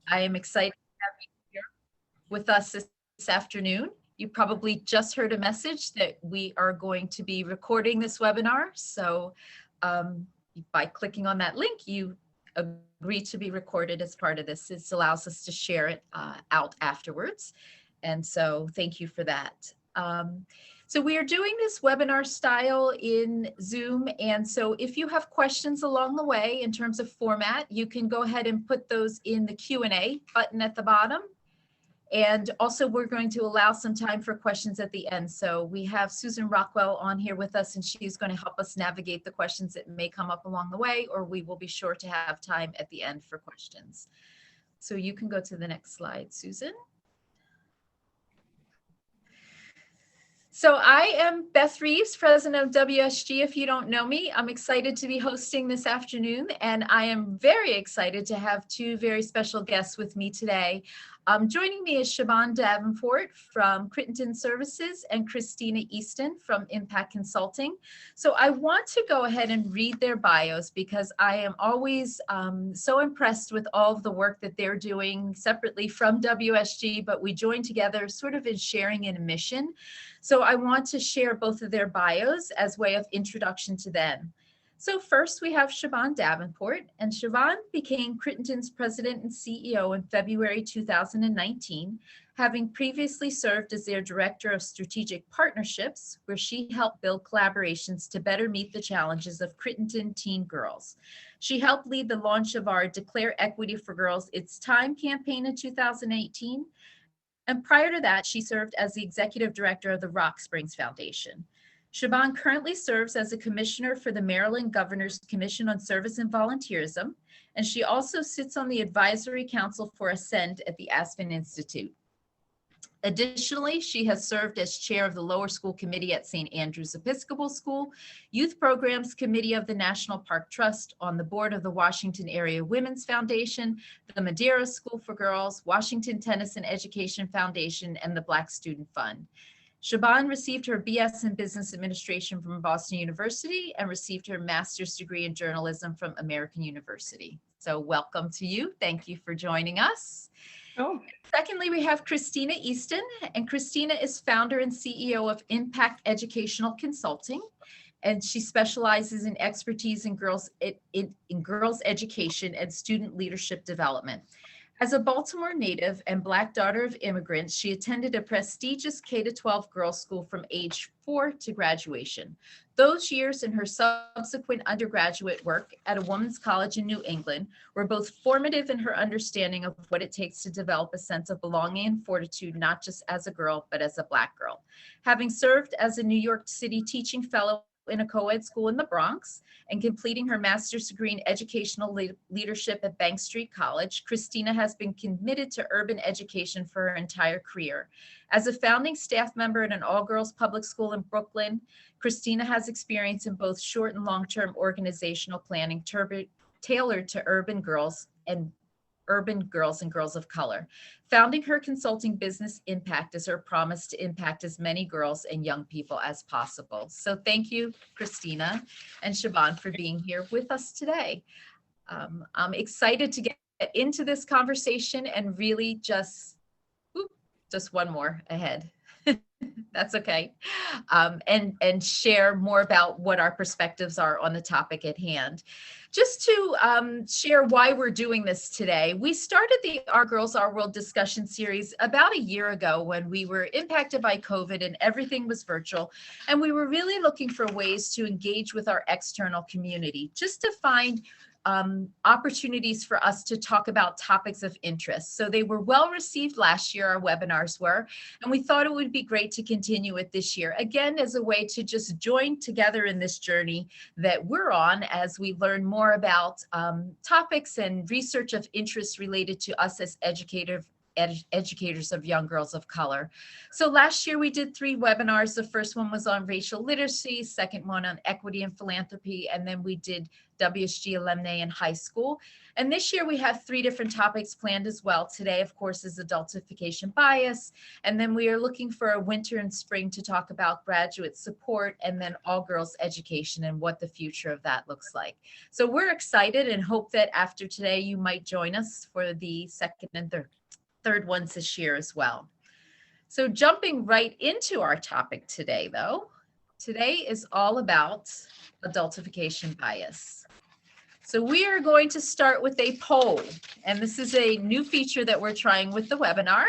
I am excited to have you here with us this afternoon. You probably just heard a message that we are going to be recording this webinar. So by clicking on that link, you agree to be recorded as part of this. This allows us to share it out afterwards. And so thank you for that. So we are doing this webinar style in Zoom. And so if you have questions along the way in terms of format, you can go ahead and put those in the Q&A button at the bottom. And also we're going to allow some time for questions at the end. So we have Susan Rockwell on here with us, and she's going to help us navigate the questions that may come up along the way, or we will be sure to have time at the end for questions. So you can go to the next slide, Susan. So I am Beth Reaves, president of WSG. If you don't know me, I'm excited to be hosting this afternoon, and I am very excited to have two very special guests with me today. Joining me is Siobhan Davenport from Crittenden Services and Cristina Easton from Impact Consulting. So I want to go ahead and read their bios because I am always so impressed with all of the work that they're doing separately from WSG, but we join together sort of in sharing in a mission. So I want to share both of their bios as way of introduction to them. So first we have Siobhan Davenport, and Siobhan became Crittenden's president and CEO in February 2019, having previously served as their director of strategic partnerships, where she helped build collaborations to better meet the challenges of Crittenden teen girls. She helped lead the launch of our Declare Equity for Girls It's Time campaign in 2018. And prior to that, she served as the executive director of the Rock Springs Foundation. Siobhan currently serves as a commissioner for the Maryland Governor's Commission on Service and Volunteerism, and she also sits on the advisory council for Ascend at the Aspen Institute. Additionally, she has served as chair of the Lower School Committee at St. Andrew's Episcopal School, Youth Programs Committee of the National Park Trust, on the board of the Washington Area Women's Foundation, the Madeira School for Girls, Washington Tennis and Education Foundation, and the Black Student Fund. Siobhan received her BS in Business Administration from Boston University and received her master's degree in journalism from American University. So welcome to you. Thank you for joining us. Oh. Secondly, we have Cristina Easton, and Cristina is founder and CEO of Impact Educational Consulting, and she specializes in expertise in girls education and student leadership development. As a Baltimore native and Black daughter of immigrants, she attended a prestigious K-12 girls' school from age 4 to graduation. Those years and her subsequent undergraduate work at a women's college in New England were both formative in her understanding of what it takes to develop a sense of belonging and fortitude, not just as a girl, but as a Black girl. Having served as a New York City teaching fellow in a co-ed school in the Bronx and completing her master's degree in educational leadership at Bank Street College, Cristina has been committed to urban education for her entire career. As a founding staff member at an all-girls public school in Brooklyn, Cristina has experience in both short and long-term organizational planning tailored to urban girls and girls of color. Founding her consulting business Impact is her promise to impact as many girls and young people as possible. So thank you, Cristina and Siobhan, for being here with us today. I'm excited to get into this conversation and really just one more ahead. That's okay. And share more about what our perspectives are on the topic at hand. Just to share why we're doing this today, we started the Our Girls, Our World discussion series about a year ago when we were impacted by COVID and everything was virtual. And we were really looking for ways to engage with our external community, just to find opportunities for us to talk about topics of interest. So they were well received last year, our webinars were, and we thought it would be great to continue it this year, again, as a way to just join together in this journey that we're on as we learn more about topics and research of interest related to us as educators of young girls of color. So last year we did 3 webinars. The first one was on racial literacy, second one on equity and philanthropy, and then we did WSG alumni in high school. And this year we have 3 different topics planned as well. Today, of course, is adultification bias. And then we are looking for a winter and spring to talk about graduate support and then all girls education and what the future of that looks like. So we're excited and hope that after today, you might join us for the second and third ones this year as well. So jumping right into our topic today, though, today is all about adultification bias. So we are going to start with a poll, and this is a new feature that we're trying with the webinar.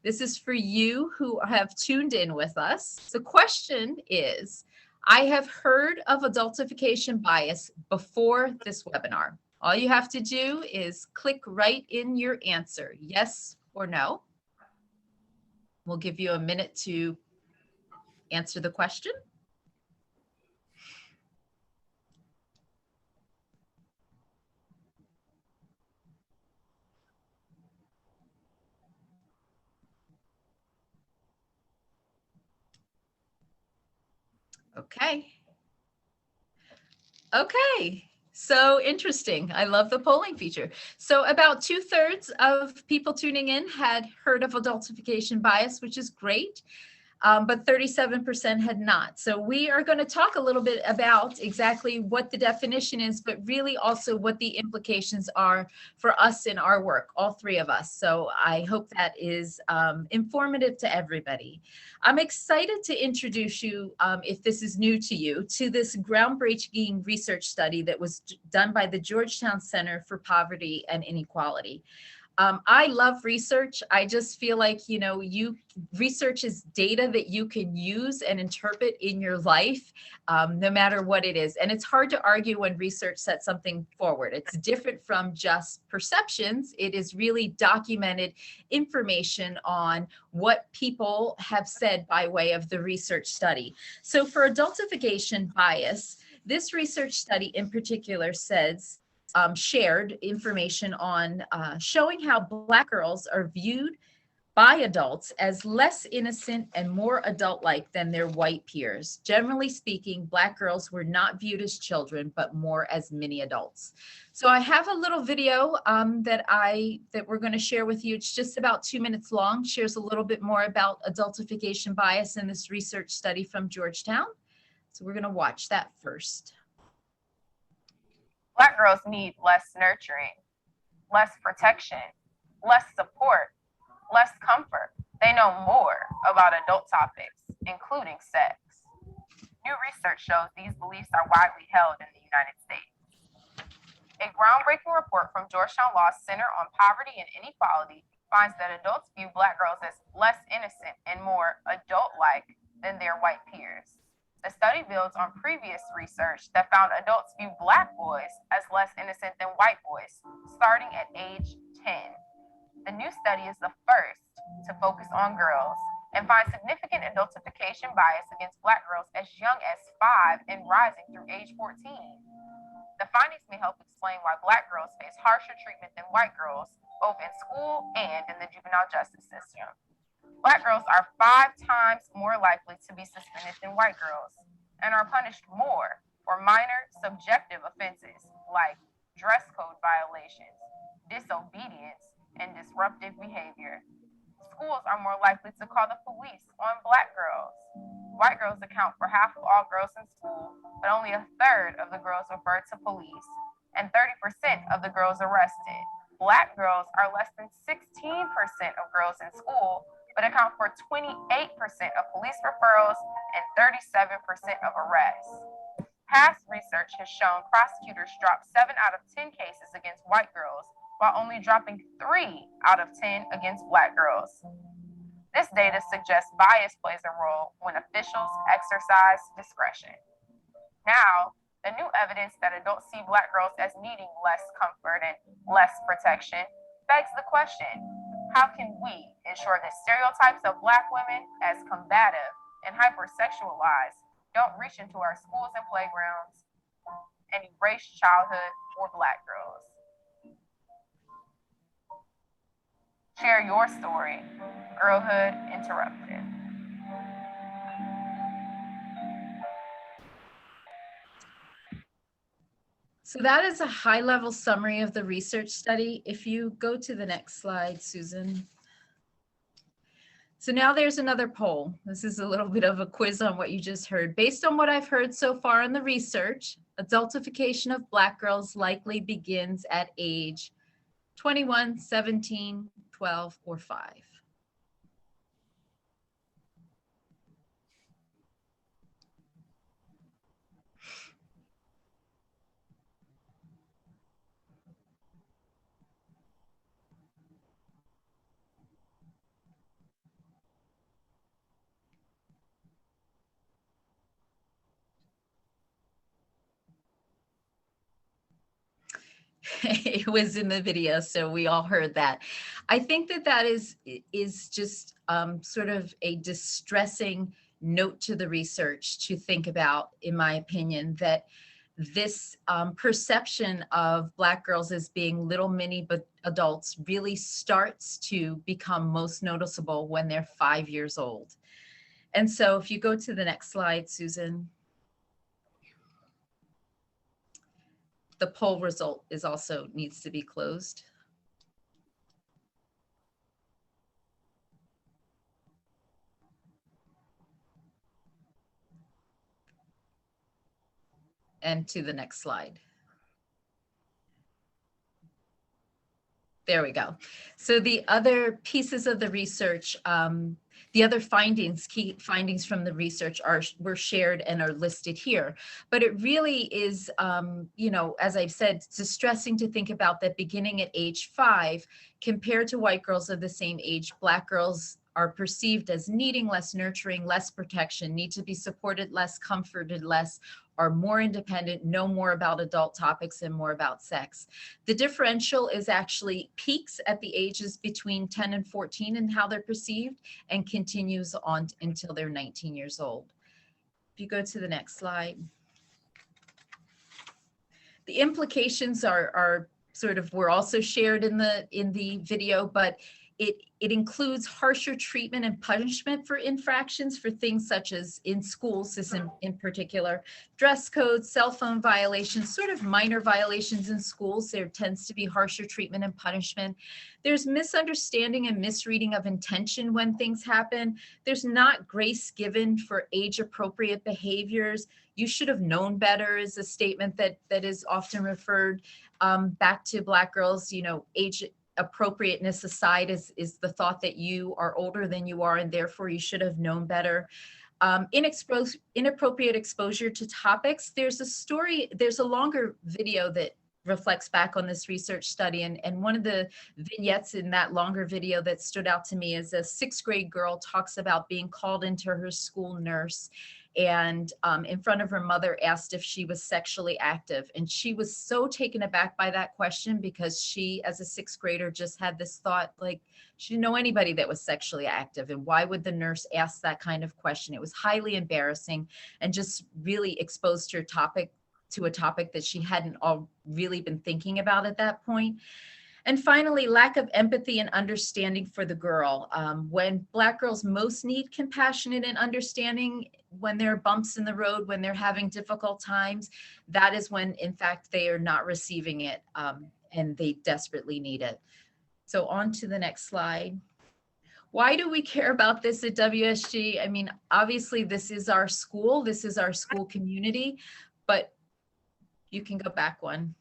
This is for you who have tuned in with us. The question is, I have heard of adultification bias before this webinar. All you have to do is click right in your answer, yes or no. We'll give you a minute to answer the question. Okay. Okay. So interesting. I love the polling feature. So about 2/3 of people tuning in had heard of adultification bias, which is great. But 37% had not. So we are going to talk a little bit about exactly what the definition is, but really also what the implications are for us in our work, all 3 of us. So I hope that is informative to everybody. I'm excited to introduce you, if this is new to you, to this groundbreaking research study that was done by the Georgetown Center for Poverty and Inequality. I love research. I just feel like, research is data that you can use and interpret in your life, no matter what it is. And it's hard to argue when research sets something forward. It's different from just perceptions. It is really documented information on what people have said by way of the research study. So for adultification bias, this research study in particular says, shared information on showing how Black girls are viewed by adults as less innocent and more adult-like than their white peers. Generally speaking, Black girls were not viewed as children, but more as mini adults. So I have a little video that we're going to share with you. It's just about 2 minutes long, shares a little bit more about adultification bias in this research study from Georgetown. So we're going to watch that first. Black girls need less nurturing, less protection, less support, less comfort. They know more about adult topics, including sex. New research shows these beliefs are widely held in the United States. A groundbreaking report from Georgetown Law Center on Poverty and Inequality finds that adults view Black girls as less innocent and more adult-like than their white peers. The study builds on previous research that found adults view Black boys as less innocent than white boys, starting at age 10. The new study is the first to focus on girls and finds significant adultification bias against Black girls as young as 5 and rising through age 14. The findings may help explain why Black girls face harsher treatment than white girls, both in school and in the juvenile justice system. Black girls are 5 times more likely to be suspended than white girls and are punished more for minor subjective offenses like dress code violations, disobedience, and disruptive behavior. Schools are more likely to call the police on Black girls. White girls account for half of all girls in school, but only 1/3 of the girls referred to police and 30% of the girls arrested. Black girls are less than 16% of girls in school, but account for 28% of police referrals and 37% of arrests. Past research has shown prosecutors drop 7 out of 10 cases against white girls, while only dropping 3 out of 10 against Black girls. This data suggests bias plays a role when officials exercise discretion. Now, the new evidence that adults see Black girls as needing less comfort and less protection begs the question, how can we ensure that stereotypes of Black women as combative and hypersexualized don't reach into our schools and playgrounds and erase childhood for Black girls? Share your story. Girlhood Interrupted. So that is a high-level summary of the research study. If you go to the next slide, Susan. So now there's another poll. This is a little bit of a quiz on what you just heard. Based on what I've heard so far in the research, adultification of Black girls likely begins at age 21, 17, 12, or 5. It was in the video, so we all heard that. I think that that is just sort of a distressing note to the research to think about, in my opinion, that this perception of Black girls as being little mini but adults really starts to become most noticeable when they're 5 years old. And so if you go to the next slide, Susan. The poll result is also needs to be closed. And to the next slide. There we go. So the other pieces of the research, the other findings, key findings from the research were shared and are listed here. But it really is, you know, as I've said, it's distressing to think about that beginning at age 5, compared to white girls of the same age, Black girls are perceived as needing less nurturing, less protection, need to be supported less, comforted less, are more independent, know more about adult topics and more about sex. The differential is actually peaks at the ages between 10 and 14 and how they're perceived, and continues on until they're 19 years old. If you go to the next slide. The implications are sort of, were also shared in the video, but it includes harsher treatment and punishment for infractions for things such as in school system in particular, dress codes, cell phone violations, sort of minor violations in schools. There tends to be harsher treatment and punishment. There's misunderstanding and misreading of intention when things happen. There's not grace given for age-appropriate behaviors. You should have known better is a statement that is often referred back to Black girls. You know, age appropriateness aside is the thought that you are older than you are and therefore you should have known better. Inappropriate exposure to topics. There's a longer video that reflects back on this research study, and one of the vignettes in that longer video that stood out to me is a 6th grade girl talks about being called into her school nurse and in front of her mother asked if she was sexually active. And she was so taken aback by that question because she, as a 6th grader, just had this thought, like, she didn't know anybody that was sexually active. And why would the nurse ask that kind of question? It was highly embarrassing and just really exposed her to a topic that she hadn't all really been thinking about at that point. And finally, lack of empathy and understanding for the girl. When Black girls most need compassionate and understanding, when there are bumps in the road, when they're having difficult times, that is when, in fact, they are not receiving it and they desperately need it. So on to the next slide. Why do we care about this at WSG? I mean, obviously, this is our school community, but you can go back one.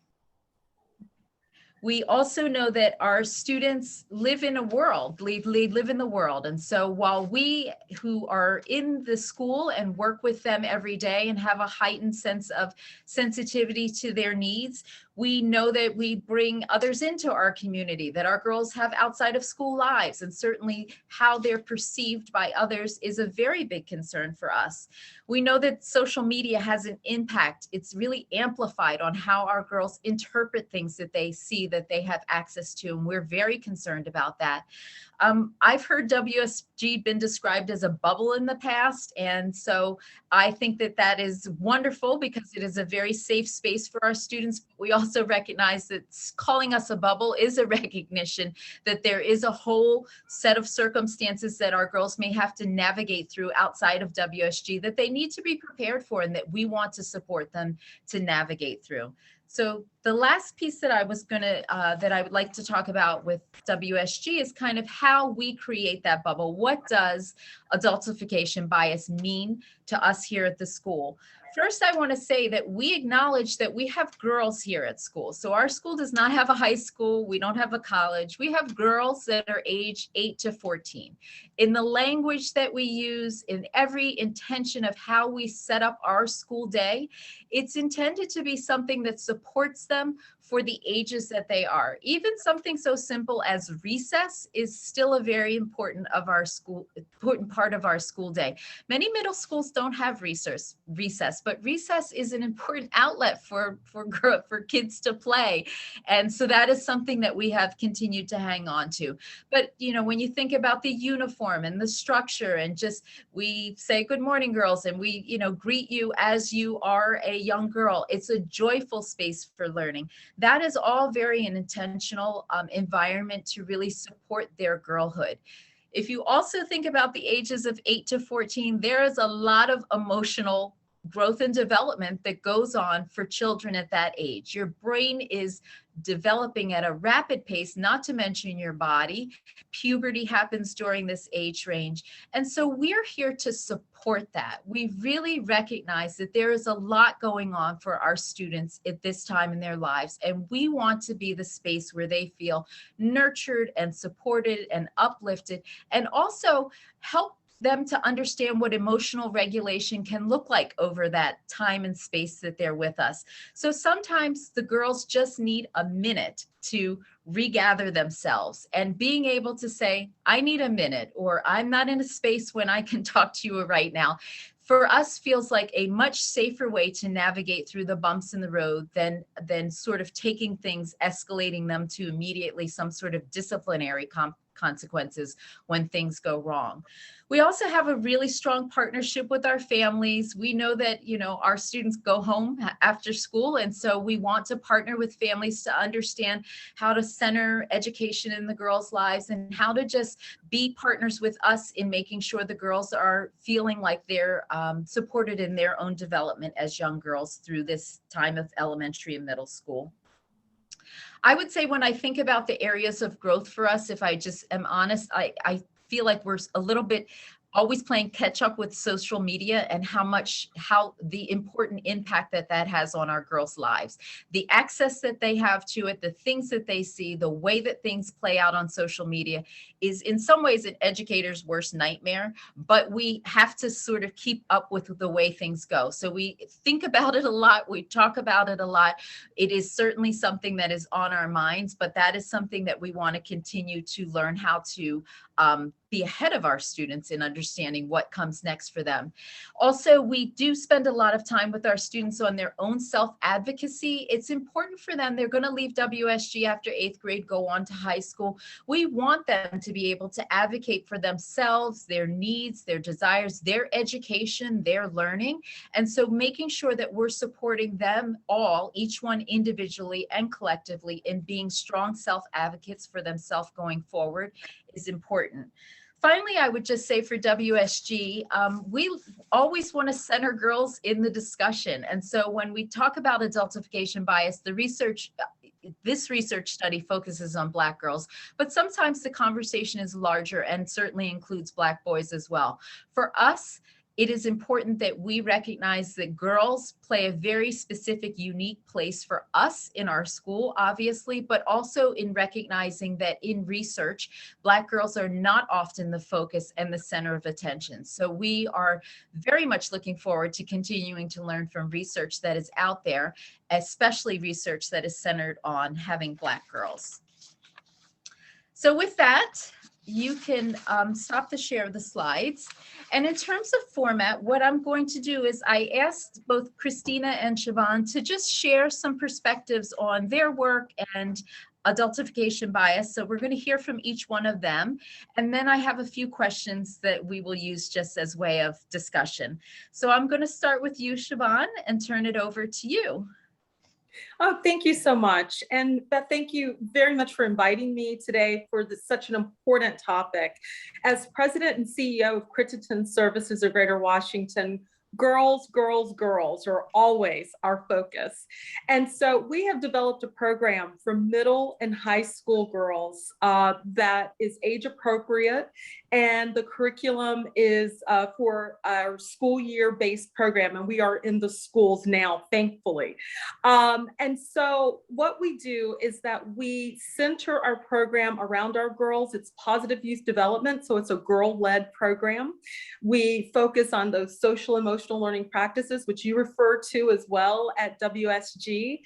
We also know that our students live in a world, live in the world. And so while we who are in the school and work with them every day and have a heightened sense of sensitivity to their needs, we know that we bring others into our community, that our girls have outside of school lives, and certainly how they're perceived by others is a very big concern for us. We know that social media has an impact. It's really amplified on how our girls interpret things that they see, that they have access to, and we're very concerned about that. I've heard WSG been described as a bubble in the past, and so I think that that is wonderful because it is a very safe space for our students. We also recognize that calling us a bubble is a recognition that there is a whole set of circumstances that our girls may have to navigate through outside of WSG that they need to be prepared for and that we want to support them to navigate through. So the last piece that I was that I would like to talk about with WSG is kind of how we create that bubble. What does adultification bias mean to us here at the school? First, I want to say that we acknowledge that we have girls here at school. So our school does not have a high school. We don't have a college. We have girls that are age 8 to 14. In the language that we use, in every intention of how we set up our school day, it's intended to be something that supports them for the ages that they are. Even something so simple as recess is still a very important part of our school day. Many middle schools don't have recess, but recess is an important outlet for kids to play. And so that is something that we have continued to hang on to. But, you know, when you think about the uniform and the structure and just, we say, good morning, girls, and we, you know, greet you as you are a young girl. It's a joyful space for learning. That is all very an intentional environment to really support their girlhood. If you also think about the ages of 8 to 14, there is a lot of emotional growth and development that goes on for children at that age. Your brain is developing at a rapid pace, not to mention your body. Puberty happens during this age range. And so we're here to support that. We really recognize that there is a lot going on for our students at this time in their lives. And we want to be the space where they feel nurtured and supported and uplifted, and also help them to understand what emotional regulation can look like over that time and space that they're with us. So sometimes the girls just need a minute to regather themselves, and being able to say, I need a minute, or I'm not in a space when I can talk to you right now, for us feels like a much safer way to navigate through the bumps in the road than sort of taking things, escalating them to immediately some sort of disciplinary consequences when things go wrong. We also have a really strong partnership with our families. We know that, you know, our students go home after school, and so we want to partner with families to understand how to center education in the girls' lives and how to just be partners with us in making sure the girls are feeling like they're supported in their own development as young girls through this time of elementary and middle school. I would say when I think about the areas of growth for us, if I just am honest, I feel like we're a little bit always playing catch up with social media and how the important impact that has on our girls' lives. The access that they have to it, the things that they see, the way that things play out on social media is in some ways an educator's worst nightmare, but we have to sort of keep up with the way things go. So we think about it a lot. We talk about it a lot. It is certainly something that is on our minds, but that is something that we want to continue to learn how to be ahead of our students in understanding what comes next for them. Also, we do spend a lot of time with our students on their own self-advocacy. It's important for them. They're going to leave WSG after 8th grade, go on to high school. We want them to be able to advocate for themselves, their needs, their desires, their education, their learning. And so making sure that we're supporting them all, each one individually and collectively, in being strong self-advocates for themselves going forward is important. Finally, I would just say for WSG, we always want to center girls in the discussion. And so when we talk about adultification bias, this research study focuses on Black girls, but sometimes the conversation is larger and certainly includes Black boys as well. For us, it is important that we recognize that girls play a very specific, unique place for us in our school, obviously, but also in recognizing that in research, Black girls are not often the focus and the center of attention. So we are very much looking forward to continuing to learn from research that is out there, especially research that is centered on having Black girls. So with that, you can stop the share of the slides. And in terms of format, what I'm going to do is I asked both Cristina and Siobhan to just share some perspectives on their work and adultification bias. So we're going to hear from each one of them. And then I have a few questions that we will use just as way of discussion. So I'm going to start with you, Siobhan, and turn it over to you. Oh, thank you so much. And Beth, thank you very much for inviting me today for such an important topic. As President and CEO of Crittenden Services of Greater Washington, girls, girls, girls are always our focus. And so we have developed a program for middle and high school girls that is age appropriate. And the curriculum is for our school year based program. And we are in the schools now, thankfully. And so what we do is that we center our program around our girls. It's positive youth development. So it's a girl-led program. We focus on those social emotional learning practices, which you refer to as well at WSG,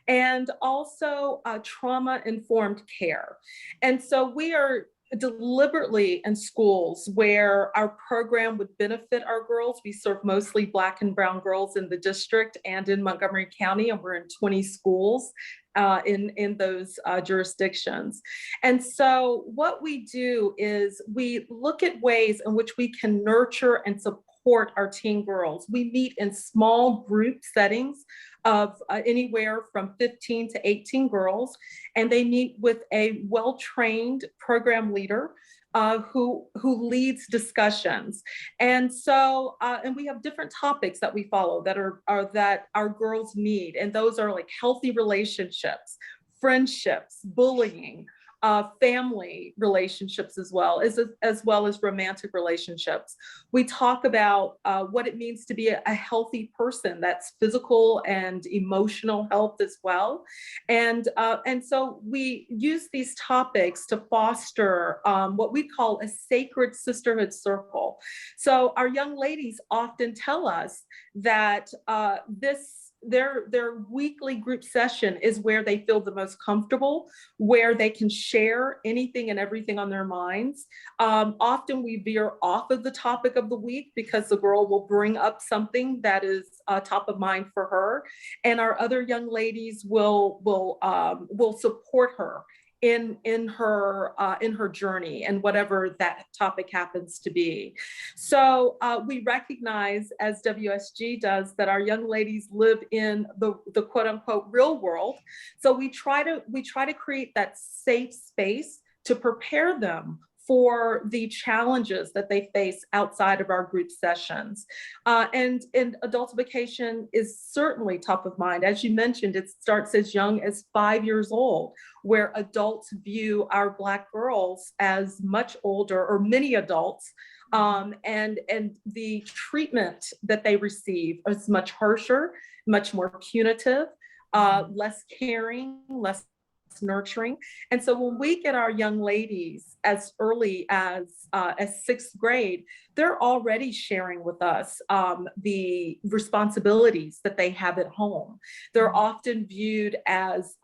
and also trauma-informed care. And so we are deliberately in schools where our program would benefit our girls. We serve mostly Black and brown girls in the district and in Montgomery County, and we're in 20 schools in those jurisdictions. And so what we do is we look at ways in which we can nurture and support our teen girls. We meet in small group settings of anywhere from 15 to 18 girls, and they meet with a well-trained program leader who leads discussions. And so, and we have different topics that we follow that are that our girls need. And those are like healthy relationships, friendships, bullying, family relationships, as well as romantic relationships. We talk about what it means to be a healthy person. That's physical and emotional health as well. And so we use these topics to foster what we call a sacred sisterhood circle. So our young ladies often tell us that their weekly group session is where they feel the most comfortable, where they can share anything and everything on their minds. Often we veer off of the topic of the week because the girl will bring up something that is top of mind for her, and our other young ladies will support her in her journey and whatever that topic happens to be. So we recognize, as WSG does, that our young ladies live in the quote unquote real world. So we try to create that safe space to prepare them for the challenges that they face outside of our group sessions. And adultification is certainly top of mind. As you mentioned, it starts as young as 5 years old, where adults view our Black girls as much older, or many adults, and the treatment that they receive is much harsher, much more punitive, less caring, less nurturing. And so when we get our young ladies as early as sixth grade, they're already sharing with us the responsibilities that they have at home. They're often viewed as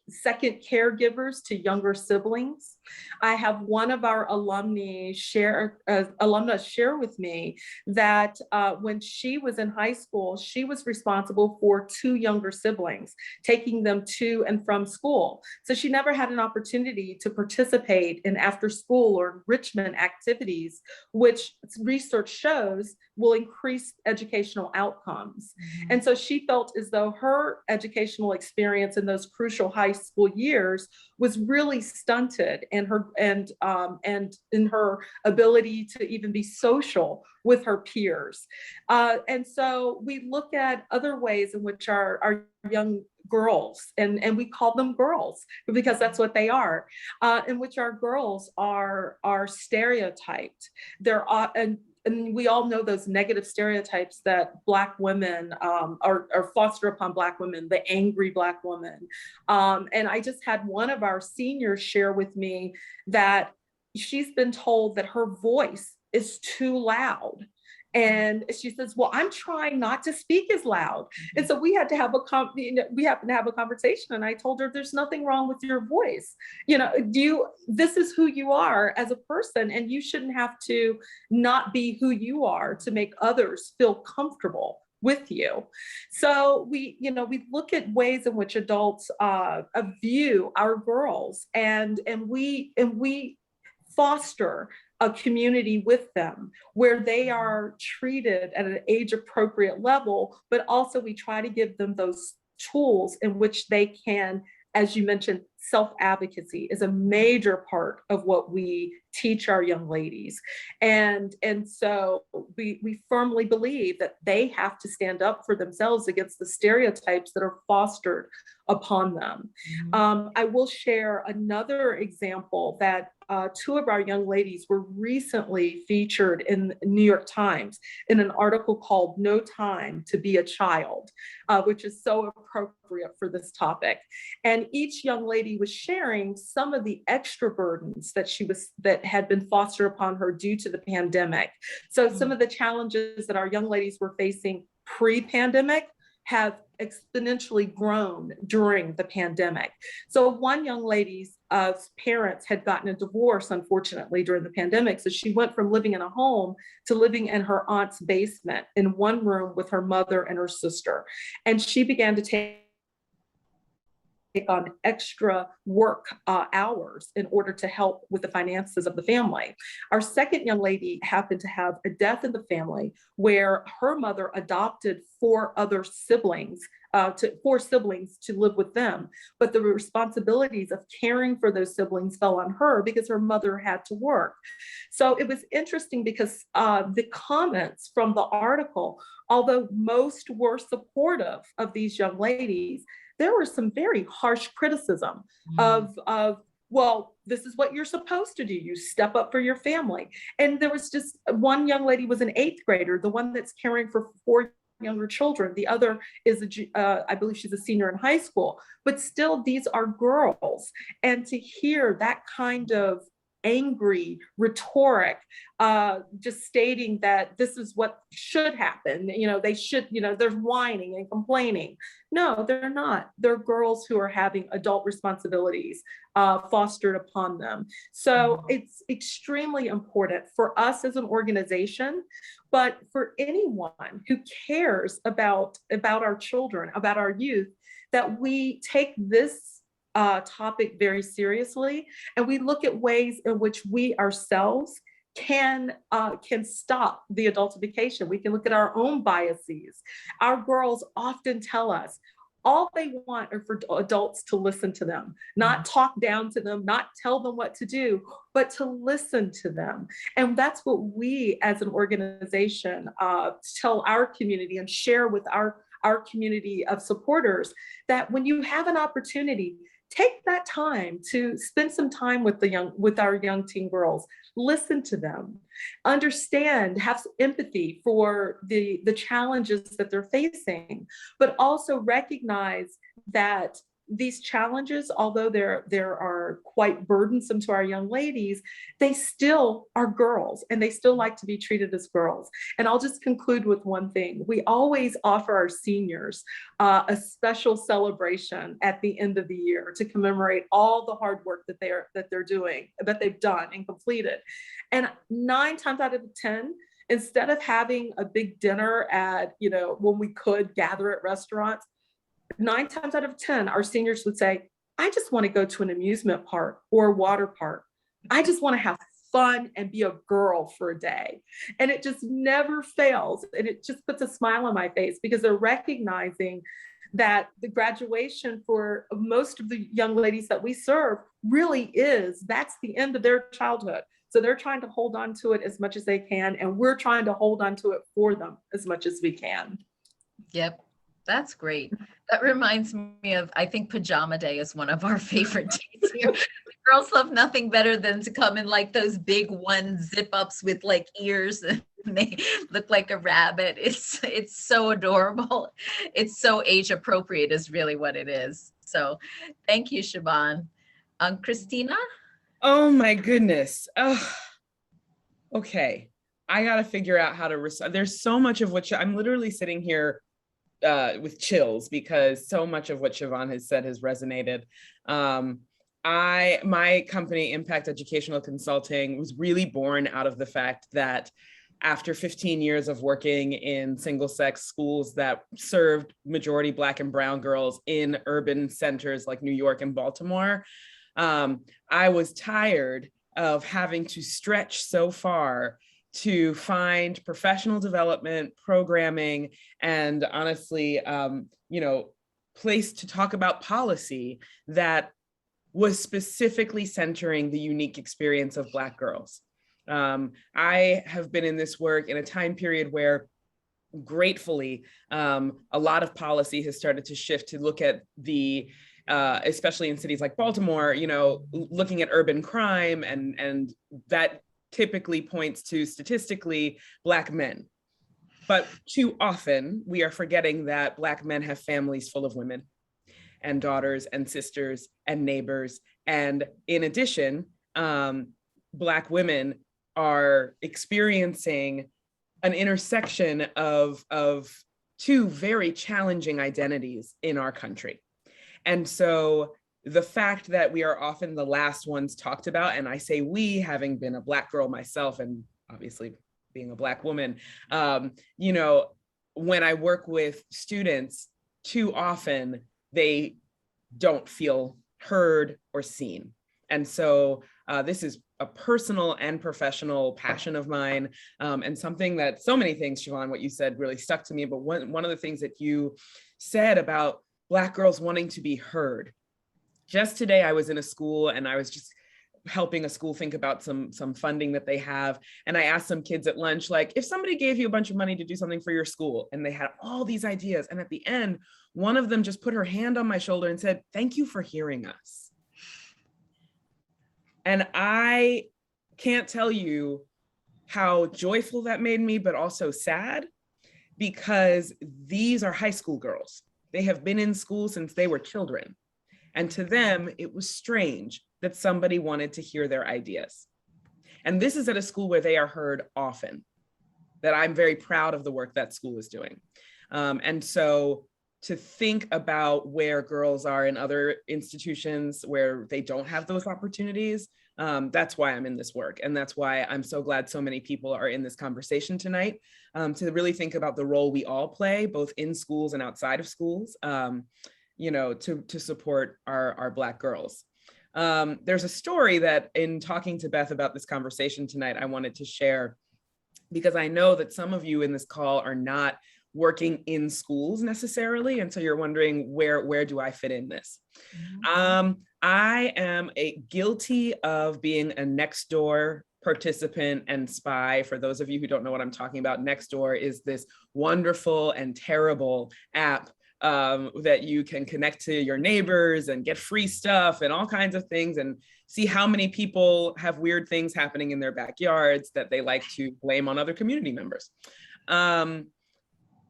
second caregivers to younger siblings. I have one of our alumni share with me that when she was in high school, she was responsible for 2 younger siblings, taking them to and from school. So she never had an opportunity to participate in after school or enrichment activities, which research shows will increase educational outcomes. Mm-hmm. And so she felt as though her educational experience in those crucial high school years was really stunted, and in her ability to even be social with her peers. And so we look at other ways in which our young girls, and we call them girls because that's what they are, in which our girls are stereotyped. And we all know those negative stereotypes that Black women are fostered upon Black women, the angry Black woman. And I just had one of our seniors share with me that she's been told that her voice is too loud. And she says, well, I'm trying not to speak as loud. And so we had to have a conversation. And I told her, there's nothing wrong with your voice. This is who you are as a person, and you shouldn't have to not be who you are to make others feel comfortable with you. So we look at ways in which adults view our girls, and we foster a community with them where they are treated at an age appropriate level, but also we try to give them those tools in which they can, as you mentioned, self-advocacy is a major part of what we teach our young ladies. And so we firmly believe that they have to stand up for themselves against the stereotypes that are fostered upon them. I will share another example that two of our young ladies were recently featured in New York Times in an article called "No Time to Be a Child," which is so appropriate for this topic. And each young lady was sharing some of the extra burdens that had been fostered upon her due to the pandemic. So some of the challenges that our young ladies were facing pre-pandemic have exponentially grown during the pandemic. So one young lady's parents had gotten a divorce, unfortunately, during the pandemic. So she went from living in a home to living in her aunt's basement in one room with her mother and her sister. And she began to take on extra work hours in order to help with the finances of the family. Our second young lady happened to have a death in the family where her mother adopted four siblings to live with them. But the responsibilities of caring for those siblings fell on her because her mother had to work. So it was interesting because the comments from the article, although most were supportive of these young ladies, there was some very harsh criticism of, well, this is what you're supposed to do. You step up for your family. And there was just one young lady was an 8th grader, the one that's caring for 4 younger children. The other is, I believe she's a senior in high school, but still these are girls. And to hear that kind of angry rhetoric, just stating that this is what should happen. They should, they're whining and complaining. No, they're not. They're girls who are having adult responsibilities fostered upon them. So it's extremely important for us as an organization, but for anyone who cares about our children, about our youth, that we take this topic very seriously, and we look at ways in which we ourselves can stop the adultification. We can look at our own biases. Our girls often tell us all they want are for adults to listen to them, not talk down to them, not tell them what to do, but to listen to them. And that's what we as an organization tell our community and share with our community of supporters, that when you have an opportunity, take that time to spend some time with our young teen girls. Listen to them, understand, have empathy for the challenges that they're facing, but also recognize that these challenges, although there are quite burdensome to our young ladies, they still are girls and they still like to be treated as girls. And I'll just conclude with one thing. We always offer our seniors a special celebration at the end of the year to commemorate all the hard work that they're doing, that they've done and completed. And 9 times out of 10, instead of having a big dinner at, when we could gather at restaurants, 9 times out of 10, our seniors would say, I just want to go to an amusement park or a water park. I just want to have fun and be a girl for a day. And it just never fails. And it just puts a smile on my face because they're recognizing that the graduation for most of the young ladies that we serve really that's the end of their childhood. So they're trying to hold on to it as much as they can. And we're trying to hold on to it for them as much as we can. Yep. That's great. That reminds me of, I think Pajama Day is one of our favorite days here. The girls love nothing better than to come in like those big one zip ups with like ears and they look like a rabbit. It's so adorable. It's so age appropriate is really what it is. So thank you, Siobhan. Cristina? Oh my goodness. Oh, okay. I got to figure out how to, there's so much of what I'm literally sitting here with chills because so much of what Siobhan has said has resonated. My company, Impact Educational Consulting, was really born out of the fact that after 15 years of working in single-sex schools that served majority Black and brown girls in urban centers like New York and Baltimore, I was tired of having to stretch so far to find professional development, programming, and honestly, place to talk about policy that was specifically centering the unique experience of Black girls. I have been in this work in a time period where, gratefully, a lot of policy has started to shift to look at the, especially in cities like Baltimore, you know, looking at urban crime, and that typically points to statistically Black men. But too often we are forgetting that Black men have families full of women and daughters and sisters and neighbors. And in addition, Black women are experiencing an intersection of two very challenging identities in our country. And so the fact that we are often the last ones talked about, and I say we, having been a Black girl myself, and obviously being a Black woman, you know, when I work with students, too often they don't feel heard or seen. And so this is a personal and professional passion of mine, and something that, so many things, Siobhan, what you said really stuck to me, but one of the things that you said about Black girls wanting to be heard. Just today, I was in a school and I was just helping a school think about some funding that they have. And I asked some kids at lunch, like, if somebody gave you a bunch of money to do something for your school, and they had all these ideas. And at the end, one of them just put her hand on my shoulder and said, "Thank you for hearing us." And I can't tell you how joyful that made me, but also sad, because these are high school girls. They have been in school since they were children. And to them, it was strange that somebody wanted to hear their ideas. And this is at a school where they are heard often, that I'm very proud of the work that school is doing. And so to think about where girls are in other institutions where they don't have those opportunities, that's why I'm in this work. And that's why I'm so glad so many people are in this conversation tonight, to really think about the role we all play, both in schools and outside of schools, you know, to support our Black girls. There's a story that, in talking to Beth about this conversation tonight, I wanted to share, because I know that some of you in this call are not working in schools necessarily. And so you're wondering, where do I fit in this? I am guilty of being a Nextdoor participant and spy. For those of you who don't know what I'm talking about, Nextdoor is this wonderful and terrible app that you can connect to your neighbors and get free stuff and all kinds of things, and see how many people have weird things happening in their backyards that they like to blame on other community members.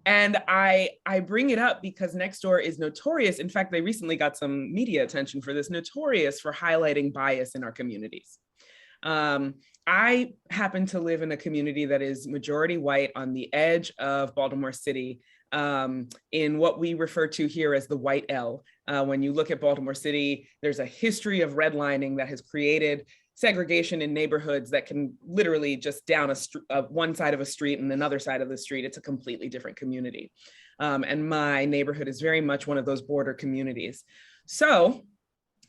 And I bring it up because Nextdoor is notorious. In fact, they recently got some media attention for this, notorious for highlighting bias in our communities. I happen to live in a community that is majority white on the edge of Baltimore City, in what we refer to here as the white L. When you look at Baltimore City, there's a history of redlining that has created segregation in neighborhoods that can literally just down one side of a street and another side of the street, it's a completely different community. And my neighborhood is very much one of those border communities. So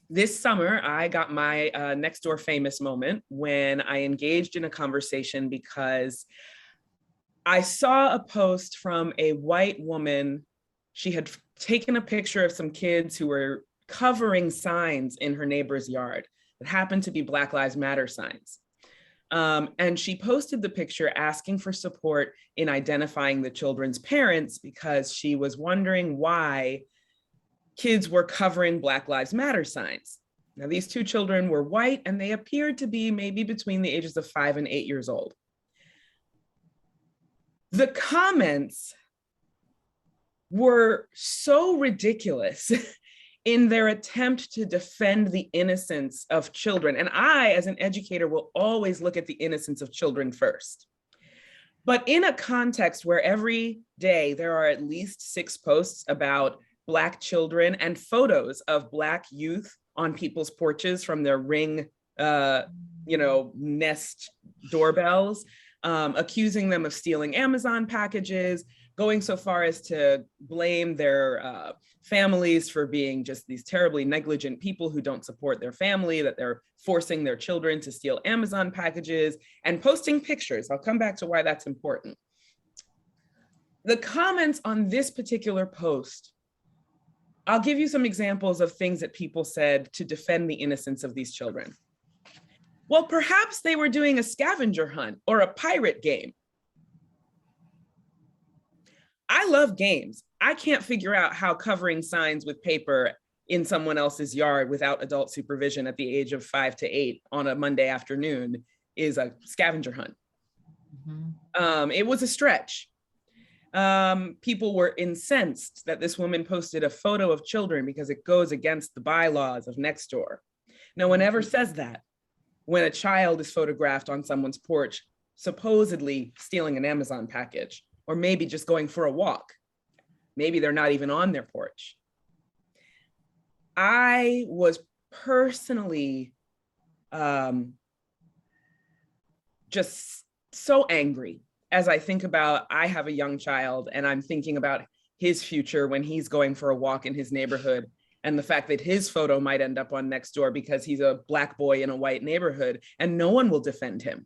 this summer, I got my Nextdoor famous moment when I engaged in a conversation because I saw a post from a white woman. She had taken a picture of some kids who were covering signs in her neighbor's yard that happened to be Black Lives Matter signs. And she posted the picture asking for support in identifying the children's parents, because she was wondering why kids were covering Black Lives Matter signs. Now, these two children were white and they appeared to be maybe between the ages of 5 and 8 years old. The comments were so ridiculous in their attempt to defend the innocence of children. And I, as an educator, will always look at the innocence of children first. But in a context where every day there are at least 6 posts about Black children and photos of Black youth on people's porches from their Ring, Nest doorbells, accusing them of stealing Amazon packages, going so far as to blame their families for being just these terribly negligent people who don't support their family, that they're forcing their children to steal Amazon packages, and posting pictures. I'll come back to why that's important. The comments on this particular post I'll give you some examples of things that people said to defend the innocence of these children. Well, perhaps they were doing a scavenger hunt or a pirate game. I love games. I can't figure out how covering signs with paper in someone else's yard without adult supervision at the age of 5 to 8 on a Monday afternoon is a scavenger hunt. It was a stretch. People were incensed that this woman posted a photo of children because it goes against the bylaws of Nextdoor. No one ever says that when a child is photographed on someone's porch, supposedly stealing an Amazon package, or maybe just going for a walk. Maybe they're not even on their porch. I was personally just so angry as I think about, I have a young child and I'm thinking about his future when he's going for a walk in his neighborhood, and the fact that his photo might end up on Nextdoor because he's a Black boy in a white neighborhood and no one will defend him.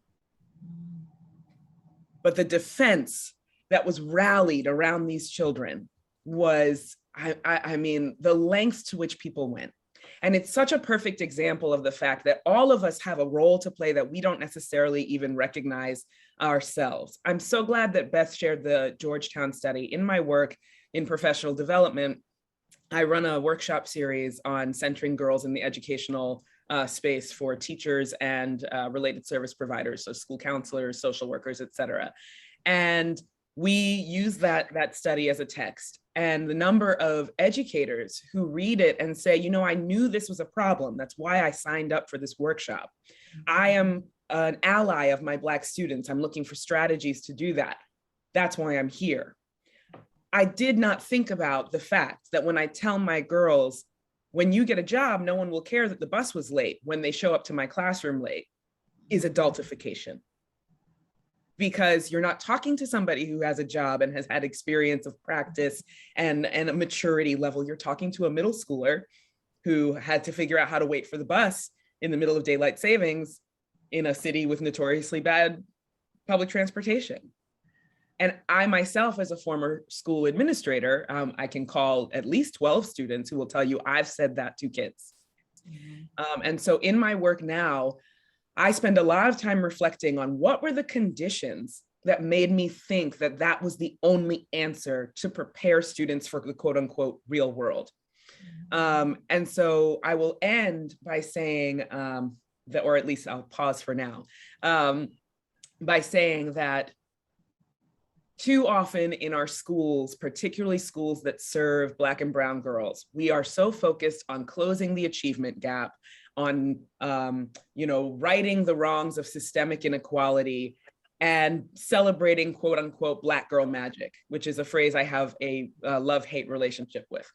But the defense that was rallied around these children was, I mean, the lengths to which people went. And it's such a perfect example of the fact that all of us have a role to play that we don't necessarily even recognize ourselves. I'm so glad that Beth shared the Georgetown study. In my work in professional development, I run a workshop series on centering girls in the educational space for teachers and related service providers, so school counselors, social workers, et cetera. And we use that study as a text. And the number of educators who read it and say, you know, I knew this was a problem. That's why I signed up for this workshop. I am an ally of my Black students. I'm looking for strategies to do that. That's why I'm here. I did not think about the fact that when I tell my girls, when you get a job, no one will care that the bus was late when they show up to my classroom late, is adultification. Because you're not talking to somebody who has a job and has had experience of practice and a maturity level. You're talking to a middle schooler who had to figure out how to wait for the bus in the middle of daylight savings in a city with notoriously bad public transportation. And I myself, as a former school administrator, I can call at least 12 students who will tell you I've said that to kids. And so in my work now, I spend a lot of time reflecting on what were the conditions that made me think that that was the only answer to prepare students for the quote unquote real world. And so I will end by saying that, or at least I'll pause for now, by saying that too often in our schools, particularly schools that serve Black and brown girls, we are so focused on closing the achievement gap, on righting the wrongs of systemic inequality and celebrating quote unquote Black girl magic, which is a phrase I have a love-hate relationship with,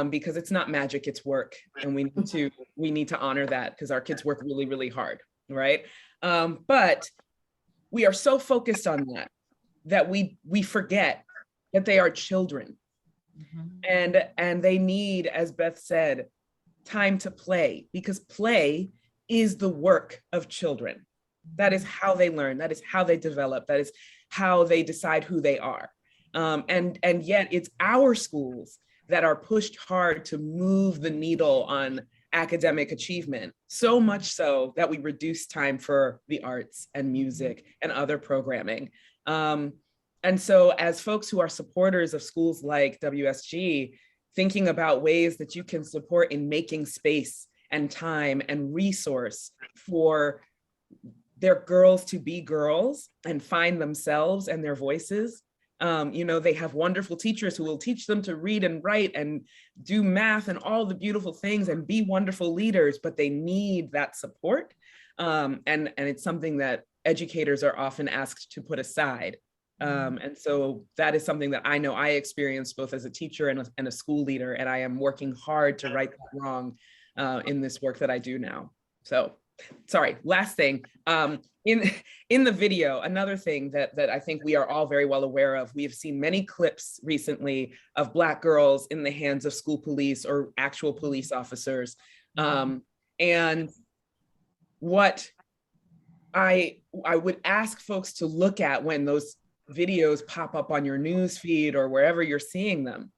because it's not magic, it's work. And we need to honor that because our kids work really, really hard, right? But we are so focused on that we forget that they are children. And they need, as Beth said, time to play, because play is the work of children. That is how they learn, that is how they develop, that is how they decide who they are. And yet it's our schools that are pushed hard to move the needle on academic achievement, so much so that we reduce time for the arts and music and other programming. And so as folks who are supporters of schools like WSG, thinking about ways that you can support in making space and time and resource for their girls to be girls and find themselves and their voices. They have wonderful teachers who will teach them to read and write and do math and all the beautiful things and be wonderful leaders, but they need that support. And it's something that educators are often asked to put aside. And so that is something that I know I experienced both as a teacher and a school leader, and I am working hard to right that wrong in this work that I do now. So, sorry, last thing. In the video, another thing that I think we are all very well aware of, we have seen many clips recently of Black girls in the hands of school police or actual police officers. And what I would ask folks to look at when those videos pop up on your news feed or wherever you're seeing them,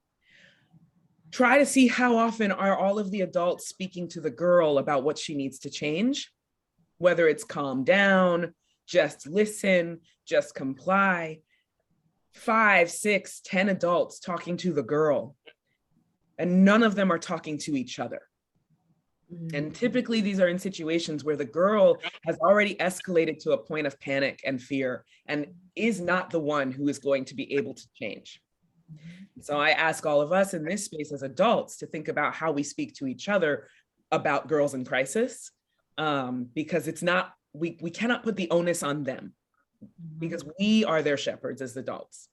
try to see how often are all of the adults speaking to the girl about what she needs to change, whether it's calm down, just listen, just comply. 5, 6, 10 adults talking to the girl, and none of them are talking to each other. And typically these are in situations where the girl has already escalated to a point of panic and fear and is not the one who is going to be able to change. So I ask all of us in this space as adults to think about how we speak to each other about girls in crisis, because it's not, we cannot put the onus on them, because we are their shepherds as adults.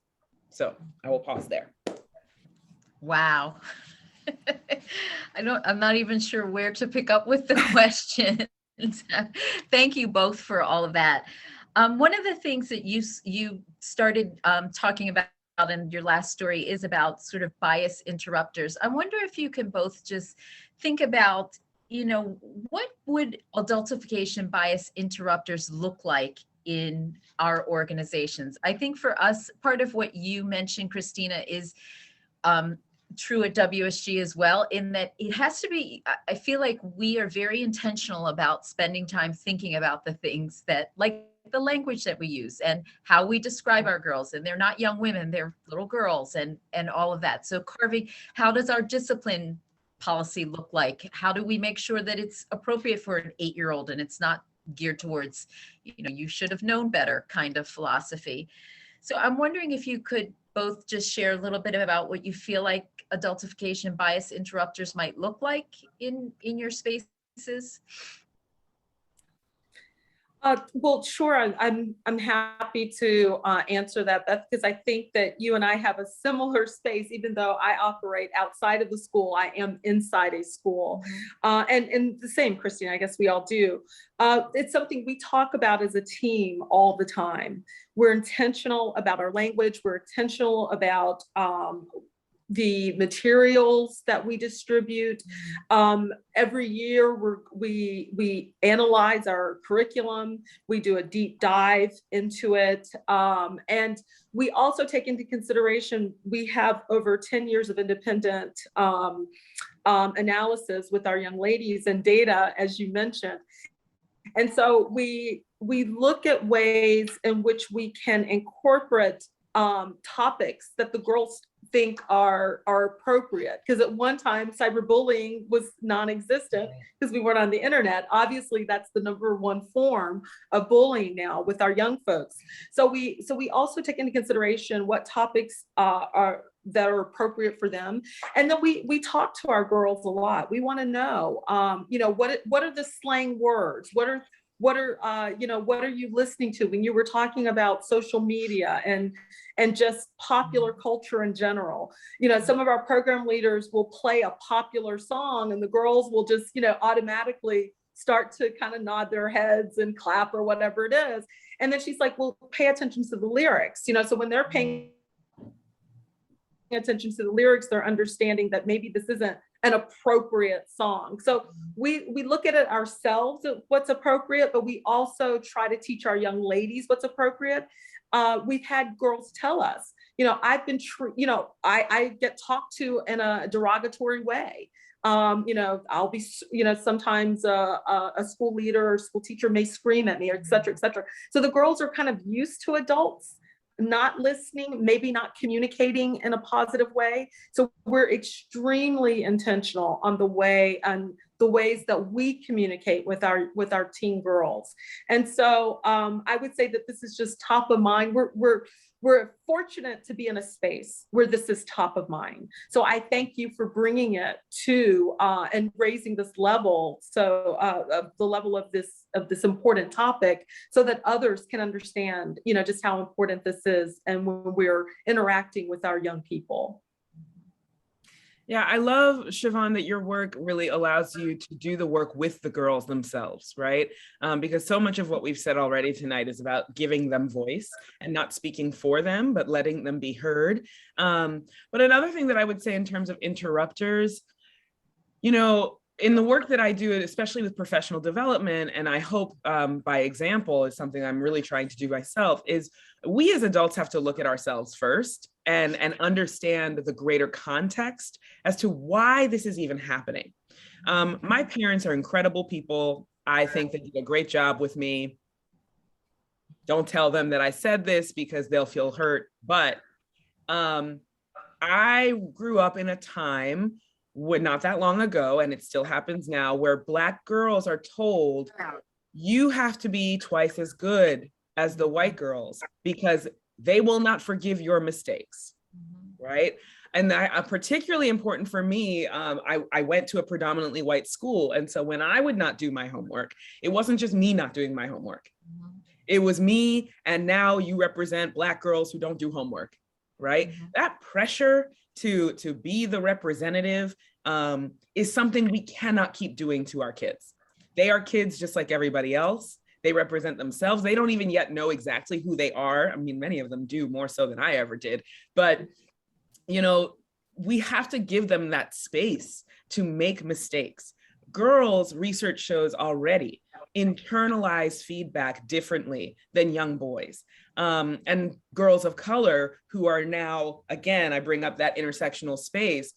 So I will pause there. Wow. I'm not even sure where to pick up with the question. Thank you both for all of that. One of the things that you started talking about in your last story is about sort of bias interrupters. I wonder if you can both just think about, what would adultification bias interrupters look like in our organizations? I think for us, part of what you mentioned, Cristina, is true at WSG as well, in that it has to be, I feel like we are very intentional about spending time thinking about the things that, like the language that we use and how we describe our girls, and they're not young women, they're little girls, and all of that. So carving, how does our discipline policy look like? How do we make sure that it's appropriate for an 8-year-old and it's not geared towards, you should have known better kind of philosophy? So I'm wondering if you could both just share a little bit about what you feel like adultification bias interrupters might look like in your spaces. Well, sure. I'm happy to answer that, Beth, because I think that you and I have a similar space. Even though I operate outside of the school, I am inside a school, and the same, Cristina. I guess we all do. It's something we talk about as a team all the time. We're intentional about our language. We're intentional about the materials that we distribute. Every year we analyze our curriculum, we do a deep dive into it. And we also take into consideration, we have over 10 years of independent analysis with our young ladies and data, as you mentioned. And so we look at ways in which we can incorporate topics that the girls think are appropriate. Because at one time, cyberbullying was non-existent because we weren't on the internet. Obviously, that's the #1 form of bullying now with our young folks. So we also take into consideration what topics are appropriate for them. And then we talk to our girls a lot. We want to know, what are the slang words? What are you listening to when you were talking about social media and just popular culture in general? Some of our program leaders will play a popular song and the girls will just, automatically start to kind of nod their heads and clap or whatever it is. And then she's like, well, pay attention to the lyrics, so when they're paying attention to the lyrics, they're understanding that maybe this isn't an appropriate song. So we look at it ourselves, what's appropriate, but we also try to teach our young ladies what's appropriate. We've had girls tell us, I've been, I get talked to in a derogatory way. I'll be, sometimes a school leader or school teacher may scream at me, or et cetera, et cetera. So the girls are kind of used to adults not listening, maybe not communicating in a positive way. So we're extremely intentional on the ways that we communicate with our teen girls. And so I would say that this is just top of mind. We're fortunate to be in a space where this is top of mind. So I thank you for bringing it to and raising this level, so the level of this important topic, so that others can understand, just how important this is, and when we're interacting with our young people. Yeah, I love, Siobhan, that your work really allows you to do the work with the girls themselves, right? Because so much of what we've said already tonight is about giving them voice and not speaking for them, but letting them be heard. But another thing that I would say in terms of interrupters, in the work that I do, especially with professional development, and I hope by example is something I'm really trying to do myself, is we as adults have to look at ourselves first and understand the greater context as to why this is even happening. My parents are incredible people. I think they did a great job with me. Don't tell them that I said this because they'll feel hurt, but I grew up in a time not that long ago, and it still happens now, where Black girls are told, you have to be twice as good as the white girls because they will not forgive your mistakes, right? And that particularly important for me, I went to a predominantly white school. And so when I would not do my homework, it wasn't just me not doing my homework. It was me, and now you represent Black girls who don't do homework, right? That pressure to be the representative is something we cannot keep doing to our kids. They are kids just like everybody else. They represent themselves. They don't even yet know exactly who they are. I mean, many of them do, more so than I ever did. But, you know, we have to give them that space to make mistakes. Girls, research shows already, internalize feedback differently than young boys. And girls of color who are now, again, I bring up that intersectional space,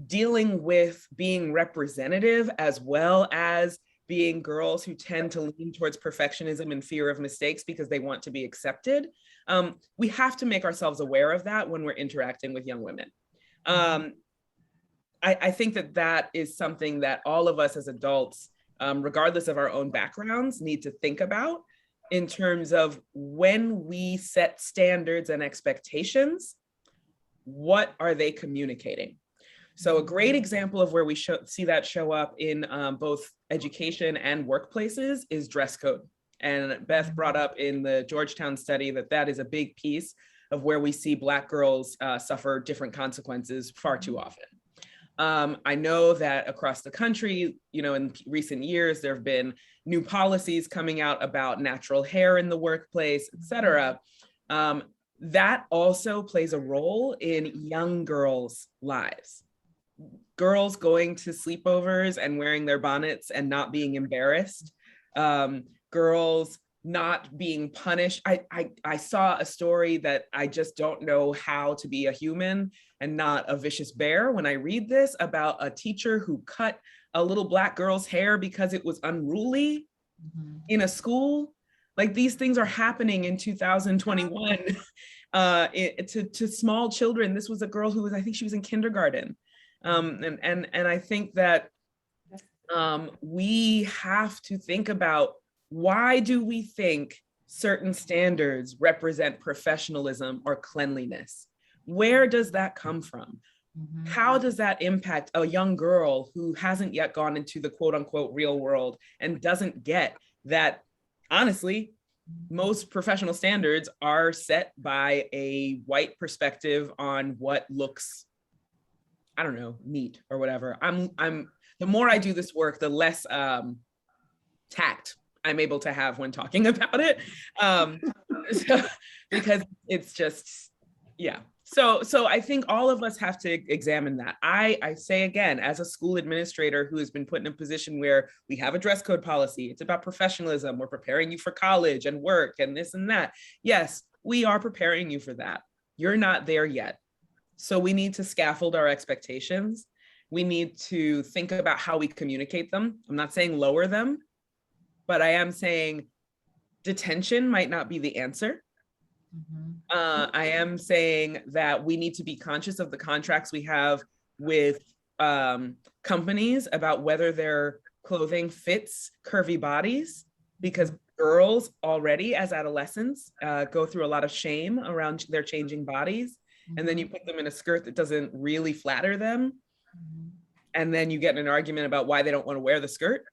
dealing with being representative as well as being girls who tend to lean towards perfectionism and fear of mistakes because they want to be accepted. We have to make ourselves aware of that when we're interacting with young women. I think that is something that all of us as adults, regardless of our own backgrounds, need to think about in terms of when we set standards and expectations, what are they communicating? So a great example of where we see that show up in both education and workplaces is dress code. And Beth brought up in the Georgetown study that is a big piece of where we see Black girls suffer different consequences far too often. I know that across the country, you know, in recent years, there have been new policies coming out about natural hair in the workplace, et cetera. That also plays a role in young girls' lives. Girls going to sleepovers and wearing their bonnets and not being embarrassed. Girls not being punished. I saw a story that I just don't know how to be a human and not a vicious bear when I read this, about a teacher who cut a little Black girl's hair because it was unruly in a school. Like, these things are happening in 2021 to small children. This was a girl who was, I think she was in kindergarten. And I think that we have to think about, why do we think certain standards represent professionalism or cleanliness? Where does that come from? How does that impact a young girl who hasn't yet gone into the quote unquote real world and doesn't get that, honestly, most professional standards are set by a white perspective on what looks, I don't know, neat or whatever. The more I do this work, the less tact I'm able to have when talking about it. Because it's just, yeah. So I think all of us have to examine that. I say again, as a school administrator who has been put in a position where we have a dress code policy, it's about professionalism, we're preparing you for college and work and this and that. Yes, we are preparing you for that. You're not there yet. So we need to scaffold our expectations. We need to think about how we communicate them. I'm not saying lower them, but I am saying detention might not be the answer. I am saying that we need to be conscious of the contracts we have with companies about whether their clothing fits curvy bodies, because girls already as adolescents go through a lot of shame around their changing bodies. And then you put them in a skirt that doesn't really flatter them. And then you get in an argument about why they don't want to wear the skirt.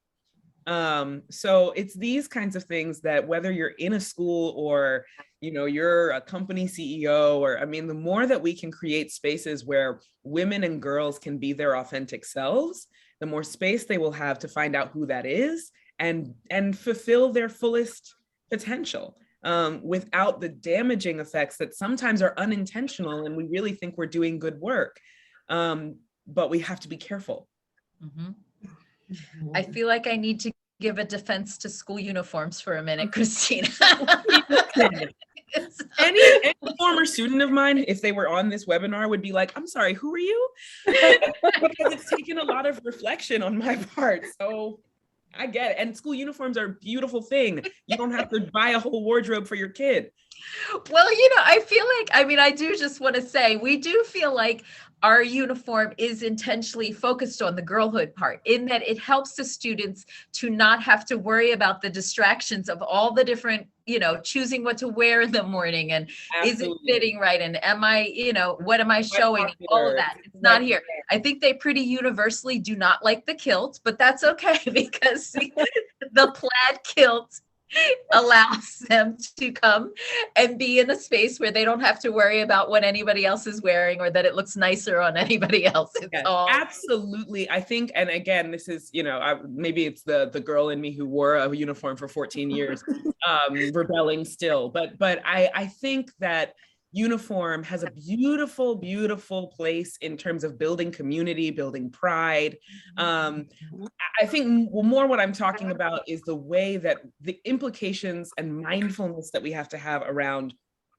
So it's these kinds of things that, whether you're in a school or, you know, you're a company CEO, or, I mean, the more that we can create spaces where women and girls can be their authentic selves, the more space they will have to find out who that is and fulfill their fullest potential. Without the damaging effects that sometimes are unintentional and we really think we're doing good work. But we have to be careful. I feel like I need to give a defense to school uniforms for a minute, Cristina. Any former student of mine, if they were on this webinar, would be like, I'm sorry, who are you? Because it's taken a lot of reflection on my part. So I get it. And school uniforms are a beautiful thing. You don't have to buy a whole wardrobe for your kid. Well, I feel like, I do just want to say, we do feel like our uniform is intentionally focused on the girlhood part, in that it helps the students to not have to worry about the distractions of all the different, choosing what to wear in the morning, and Absolutely. is it fitting right? And am I, what am I showing? All of that. It's not here. I think they pretty universally do not like the kilt, but that's okay, because the plaid kilt allows them to come and be in a space where they don't have to worry about what anybody else is wearing, or that it looks nicer on anybody else. Absolutely. I think, and again, this is, maybe it's the girl in me who wore a uniform for 14 years, rebelling still. But I think that uniform has a beautiful, beautiful place in terms of building community, building pride. I think more what I'm talking about is the way that the implications and mindfulness that we have to have around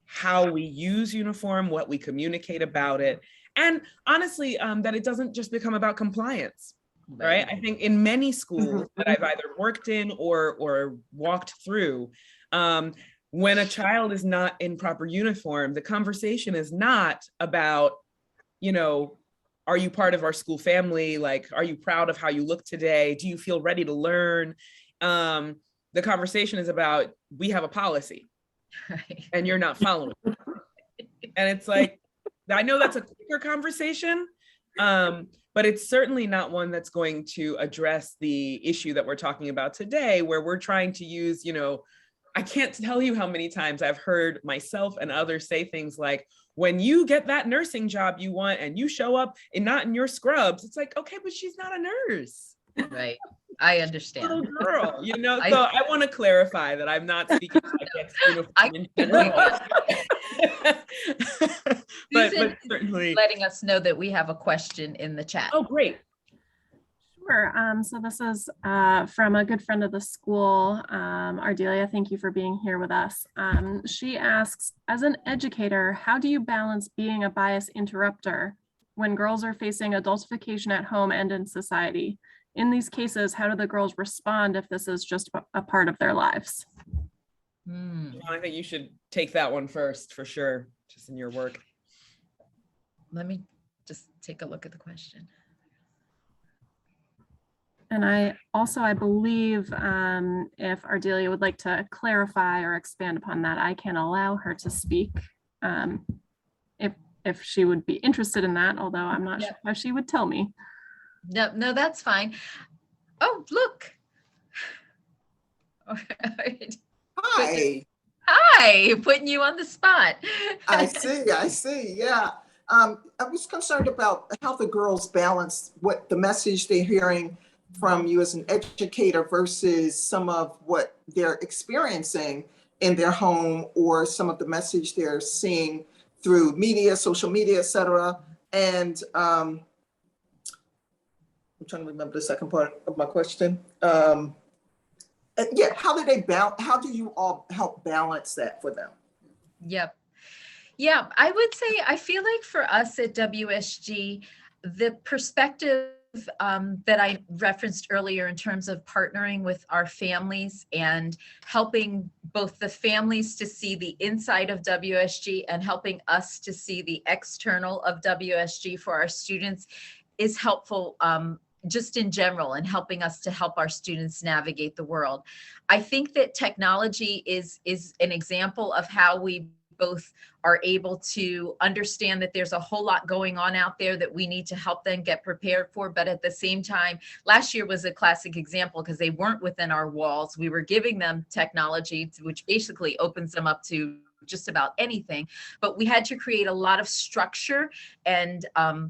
how we use uniform, what we communicate about it, and honestly, that it doesn't just become about compliance. Right? I think in many schools that I've either worked in or walked through, when a child is not in proper uniform, the conversation is not about, are you part of our school family? Like, are you proud of how you look today? Do you feel ready to learn? The conversation is about, we have a policy, and you're not following it. And it's like, I know that's a quicker conversation, but it's certainly not one that's going to address the issue that we're talking about today, where we're trying to use, I can't tell you how many times I've heard myself and others say things like, when you get that nursing job you want and you show up and not in your scrubs, it's like, okay, but she's not a nurse. Right. I understand. Little girl, so I want to clarify that I'm not speaking against uniform in general. but certainly letting us know that we have a question in the chat. Oh, great. Sure. So this is from a good friend of the school, Ardelia. Thank you for being here with us. She asks, as an educator, how do you balance being a bias interrupter when girls are facing adultification at home and in society? In these cases, how do the girls respond if this is just a part of their lives? I think you should take that one first, for sure, just in your work. Let me just take a look at the question. And I believe if Ardelia would like to clarify or expand upon that, I can allow her to speak if she would be interested in that, although I'm not sure how she would tell me. No, that's fine. Oh, look. Hi, putting you on the spot. I see. Yeah. I was concerned about how the girls balance what the message they're hearing from you as an educator versus some of what they're experiencing in their home, or some of the message they're seeing through media, social media, et cetera. And I'm trying to remember the second part of my question. How do you all help balance that for them? Yep. Yeah, I would say, I feel like for us at WSG, the perspective that I referenced earlier in terms of partnering with our families and helping both the families to see the inside of WSG and helping us to see the external of WSG for our students is helpful just in general, and helping us to help our students navigate the world. I think that technology is an example of how we both are able to understand that there's a whole lot going on out there that we need to help them get prepared for. But at the same time, last year was a classic example because they weren't within our walls. We were giving them technology, which basically opens them up to just about anything. But we had to create a lot of structure and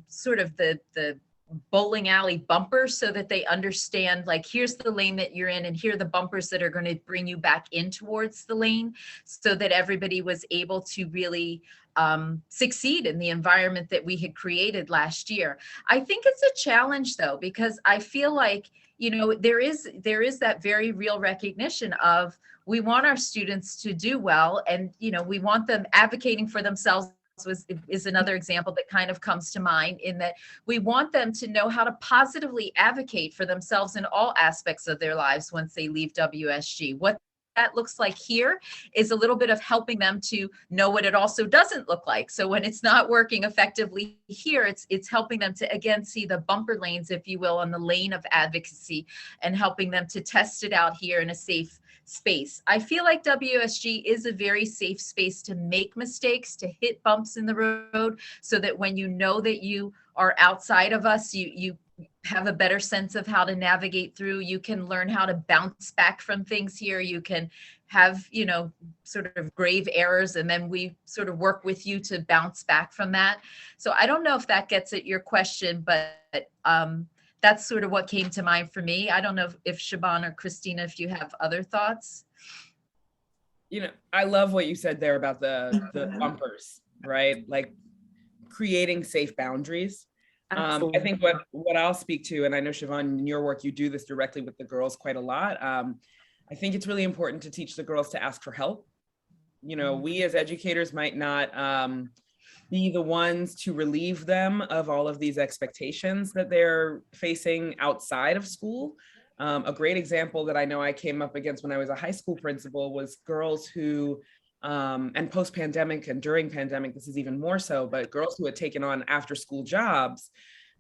sort of the bowling alley bumpers so that they understand, like, here's the lane that you're in and here are the bumpers that are going to bring you back in towards the lane, so that everybody was able to really succeed in the environment that we had created last year. I think it's a challenge though, because I feel like, you know, there is that very real recognition of, we want our students to do well, and, you know, we want them advocating for themselves is another example that kind of comes to mind, in that we want them to know how to positively advocate for themselves in all aspects of their lives once they leave WSG. What that looks like here is a little bit of helping them to know what it also doesn't look like. So when it's not working effectively here, it's helping them to, again, see the bumper lanes, if you will, on the lane of advocacy, and helping them to test it out here in a safe space. I feel like WSG is a very safe space to make mistakes, to hit bumps in the road, so that when you know that you are outside of us, you have a better sense of how to navigate through. You can learn how to bounce back from things here. You can have, you know, sort of grave errors, and then we sort of work with you to bounce back from that. So I don't know if that gets at your question, but that's sort of what came to mind for me. I don't know if Siobhan or Cristina, if you have other thoughts. You know, I love what you said there about the bumpers, right? Like creating safe boundaries. I think what I'll speak to, and I know Siobhan, in your work, you do this directly with the girls quite a lot. I think it's really important to teach the girls to ask for help. You know, we as educators might not be the ones to relieve them of all of these expectations that they're facing outside of school. A great example that I know I came up against when I was a high school principal was girls who, and post-pandemic and during pandemic, this is even more so, but girls who had taken on after-school jobs,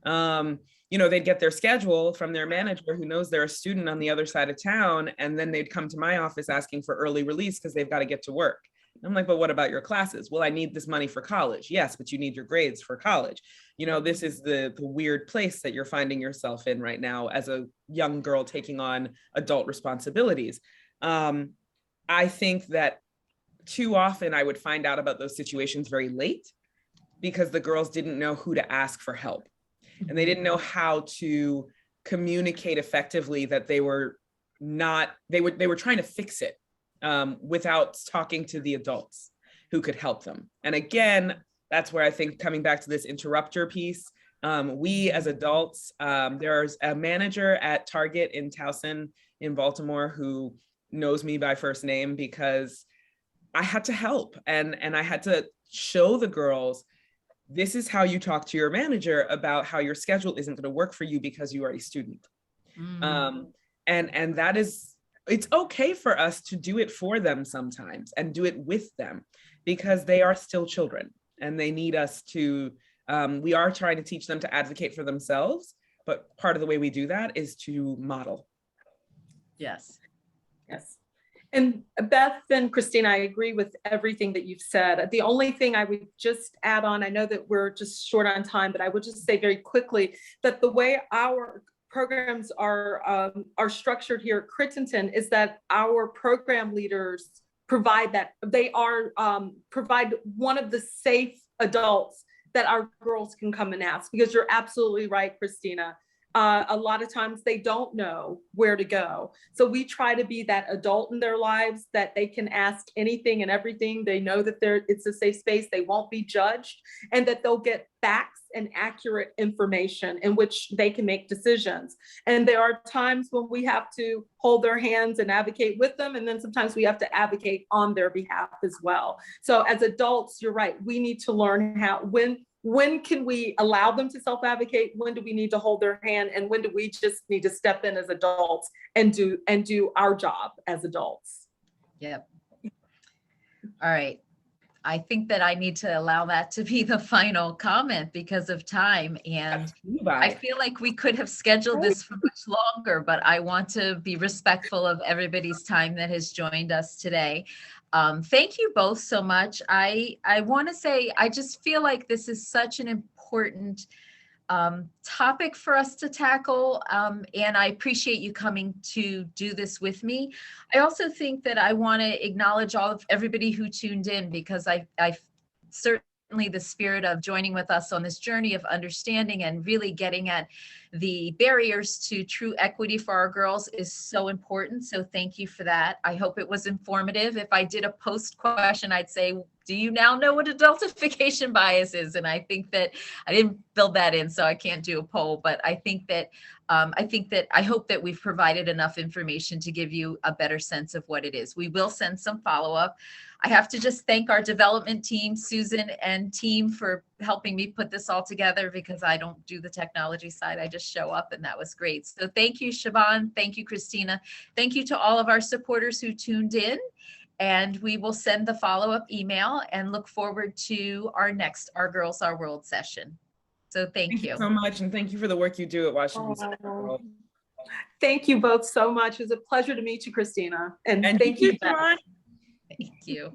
you know, they'd get their schedule from their manager who knows they're a student on the other side of town, and then they'd come to my office asking for early release because they've got to get to work. I'm like, but what about your classes? Well, I need this money for college. Yes, but you need your grades for college. You know, this is the weird place that you're finding yourself in right now as a young girl taking on adult responsibilities. I think that too often I would find out about those situations very late because the girls didn't know who to ask for help. And they didn't know how to communicate effectively that they were trying to fix it without talking to the adults who could help them. And again, that's where I think coming back to this interrupter piece, we as adults, there's a manager at Target in Towson in Baltimore who knows me by first name because I had to help and I had to show the girls, this is how you talk to your manager about how your schedule isn't going to work for you because you are a student. And that is, it's okay for us to do it for them sometimes and do it with them because they are still children and they need us to, we are trying to teach them to advocate for themselves, but part of the way we do that is to model. Yes. Yes. And Beth and Cristina, I agree with everything that you've said. The only thing I would just add on, I know that we're just short on time, but I would just say very quickly that the way our programs are structured here at Crittenton is that our program leaders provide that they are provide one of the safe adults that our girls can come and ask, because you're absolutely right, Cristina. A lot of times they don't know where to go. So we try to be that adult in their lives that they can ask anything and everything. They know that it's a safe space, they won't be judged, and that they'll get facts and accurate information in which they can make decisions. And there are times when we have to hold their hands and advocate with them. And then sometimes we have to advocate on their behalf as well. So as adults, you're right, we need to learn how, when can we allow them to self-advocate? When do we need to hold their hand? And when do we just need to step in as adults and do our job as adults? Yep. All right. I think that I need to allow that to be the final comment because of time. And I feel like we could have scheduled this for much longer, but I want to be respectful of everybody's time that has joined us today. Thank you both so much. I want to say, I just feel like this is such an important topic for us to tackle. And I appreciate you coming to do this with me. I also think that I want to acknowledge everybody who tuned in, because I certainly certainly the spirit of joining with us on this journey of understanding and really getting at the barriers to true equity for our girls is so important. So thank you for that. I hope it was informative. If I did a post question, I'd say, do you now know what adultification bias is? And I think that I didn't build that in, so I can't do a poll, but I think that I hope that we've provided enough information to give you a better sense of what it is. We will send some follow-up. I have to just thank our development team, Susan and team, for helping me put this all together, because I don't do the technology side. I just show up, and that was great. So thank you, Siobhan. Thank you, Cristina. Thank you to all of our supporters who tuned in. And we will send the follow-up email and look forward to our next Our Girls, Our World session. So thank you so much. And thank you for the work you do at Washington State. Thank you both so much. It was a pleasure to meet you, Christina. And thank you, Beth. Thank you.